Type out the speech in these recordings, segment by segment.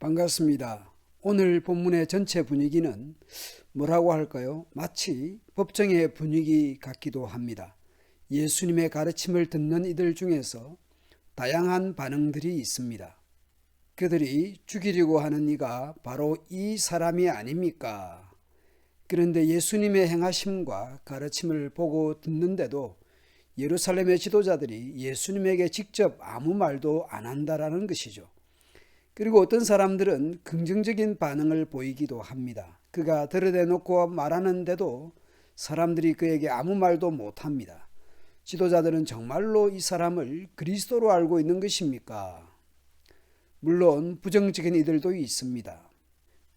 반갑습니다. 오늘 본문의 전체 분위기는 뭐라고 할까요? 마치 법정의 분위기 같기도 합니다. 예수님의 가르침을 듣는 이들 중에서 다양한 반응들이 있습니다. 그들이 죽이려고 하는 이가 바로 이 사람이 아닙니까? 그런데 예수님의 행하심과 가르침을 보고 듣는데도 예루살렘의 지도자들이 예수님에게 직접 아무 말도 안 한다라는 것이죠. 그리고 어떤 사람들은 긍정적인 반응을 보이기도 합니다. 그가 들여대놓고 말하는데도 사람들이 그에게 아무 말도 못합니다. 지도자들은 정말로 이 사람을 그리스도로 알고 있는 것입니까? 물론 부정적인 이들도 있습니다.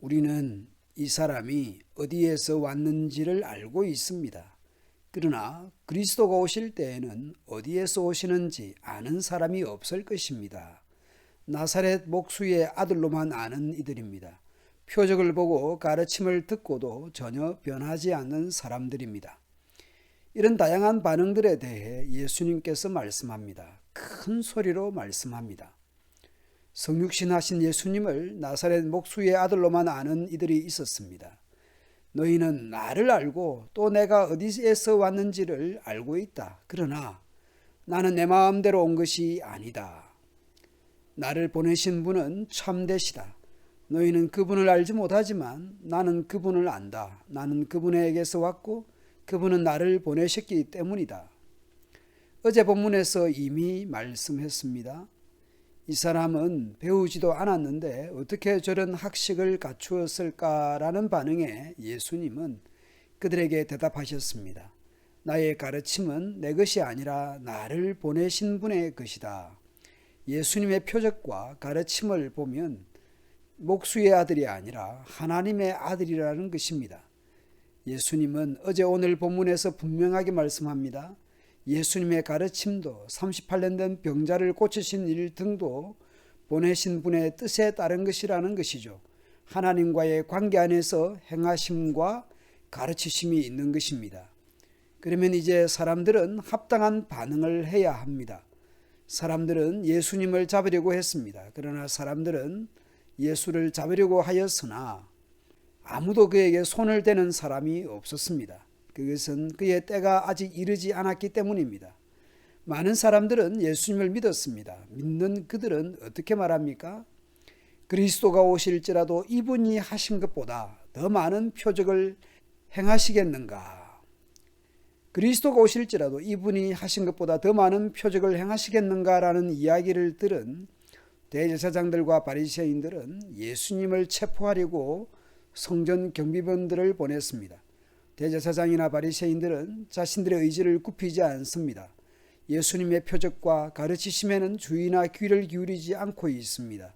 우리는 이 사람이 어디에서 왔는지를 알고 있습니다. 그러나 그리스도가 오실 때에는 어디에서 오시는지 아는 사람이 없을 것입니다. 나사렛 목수의 아들로만 아는 이들입니다. 표적을 보고 가르침을 듣고도 전혀 변하지 않는 사람들입니다. 이런 다양한 반응들에 대해 예수님께서 말씀합니다. 큰 소리로 말씀합니다. 성육신하신 예수님을 나사렛 목수의 아들로만 아는 이들이 있었습니다. 너희는 나를 알고 또 내가 어디에서 왔는지를 알고 있다. 그러나 나는 내 마음대로 온 것이 아니다. 나를 보내신 분은 참되시다. 너희는 그분을 알지 못하지만 나는 그분을 안다. 나는 그분에게서 왔고 그분은 나를 보내셨기 때문이다. 어제 본문에서 이미 말씀했습니다. 이 사람은 배우지도 않았는데 어떻게 저런 학식을 갖추었을까라는 반응에 예수님은 그들에게 대답하셨습니다. 나의 가르침은 내 것이 아니라 나를 보내신 분의 것이다. 예수님의 표적과 가르침을 보면 목수의 아들이 아니라 하나님의 아들이라는 것입니다. 예수님은 어제 오늘 본문에서 분명하게 말씀합니다. 예수님의 가르침도 38년 된 병자를 고치신 일 등도 보내신 분의 뜻에 따른 것이라는 것이죠. 하나님과의 관계 안에서 행하심과 가르치심이 있는 것입니다. 그러면 이제 사람들은 합당한 반응을 해야 합니다. 사람들은 예수님을 잡으려고 했습니다. 그러나 사람들은 예수를 잡으려고 하였으나 아무도 그에게 손을 대는 사람이 없었습니다. 그것은 그의 때가 아직 이르지 않았기 때문입니다. 많은 사람들은 예수님을 믿었습니다. 믿는 그들은 어떻게 말합니까? 그리스도가 오실지라도 이분이 하신 것보다 더 많은 표적을 행하시겠는가? 그리스도가 오실지라도 이분이 하신 것보다 더 많은 표적을 행하시겠는가라는 이야기를 들은 대제사장들과 바리새인들은 예수님을 체포하려고 성전 경비병들을 보냈습니다. 대제사장이나 바리새인들은 자신들의 의지를 굽히지 않습니다. 예수님의 표적과 가르치심에는 주의나 귀를 기울이지 않고 있습니다.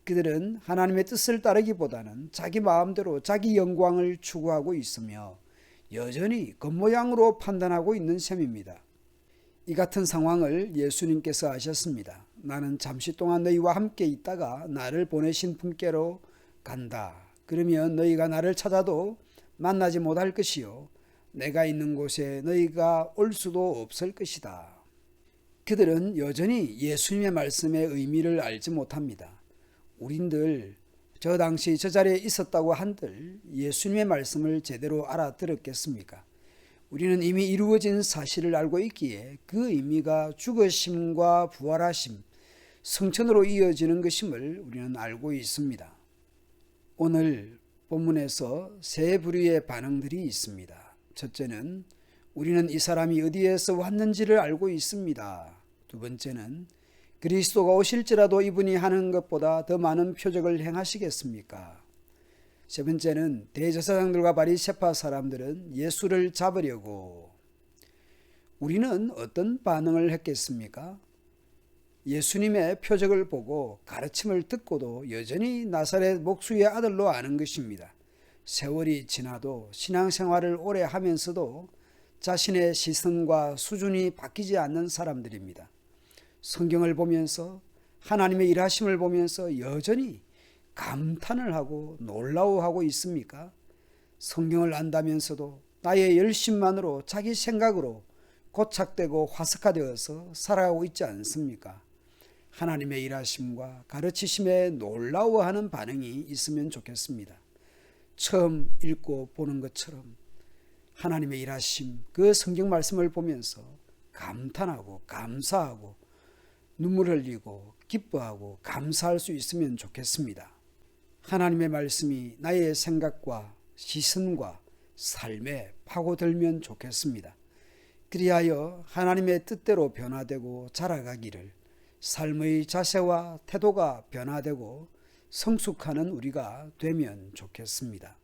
그들은 하나님의 뜻을 따르기보다는 자기 마음대로 자기 영광을 추구하고 있으며 여전히 겉모양으로 판단하고 있는 셈입니다. 이 같은 상황을 예수님께서 아셨습니다. 나는 잠시 동안 너희와 함께 있다가 나를 보내신 분께로 간다. 그러면 너희가 나를 찾아도 만나지 못할 것이요 내가 있는 곳에 너희가 올 수도 없을 것이다. 그들은 여전히 예수님의 말씀의 의미를 알지 못합니다. 우린들 저 당시 저 자리에 있었다고 한들 예수님의 말씀을 제대로 알아들었겠습니까? 우리는 이미 이루어진 사실을 알고 있기에 그 의미가 죽으심과 부활하심, 성천으로 이어지는 것임을 우리는 알고 있습니다. 오늘 본문에서 세 부류의 반응들이 있습니다. 첫째는 우리는 이 사람이 어디에서 왔는지를 알고 있습니다. 두 번째는 그리스도가 오실지라도 이분이 하는 것보다 더 많은 표적을 행하시겠습니까? 세 번째는 대제사장들과 바리새파 사람들은 예수를 잡으려고. 우리는 어떤 반응을 했겠습니까? 예수님의 표적을 보고 가르침을 듣고도 여전히 나사렛 목수의 아들로 아는 것입니다. 세월이 지나도 신앙생활을 오래 하면서도 자신의 시선과 수준이 바뀌지 않는 사람들입니다. 성경을 보면서 하나님의 일하심을 보면서 여전히 감탄을 하고 놀라워하고 있습니까? 성경을 안다면서도 나의 열심만으로 자기 생각으로 고착되고 화석화되어서 살아가고 있지 않습니까? 하나님의 일하심과 가르치심에 놀라워하는 반응이 있으면 좋겠습니다. 처음 읽고 보는 것처럼 하나님의 일하심, 그 성경 말씀을 보면서 감탄하고 감사하고 눈물 흘리고 기뻐하고 감사할 수 있으면 좋겠습니다. 하나님의 말씀이 나의 생각과 시선과 삶에 파고들면 좋겠습니다. 그리하여 하나님의 뜻대로 변화되고 자라가기를, 삶의 자세와 태도가 변화되고 성숙하는 우리가 되면 좋겠습니다.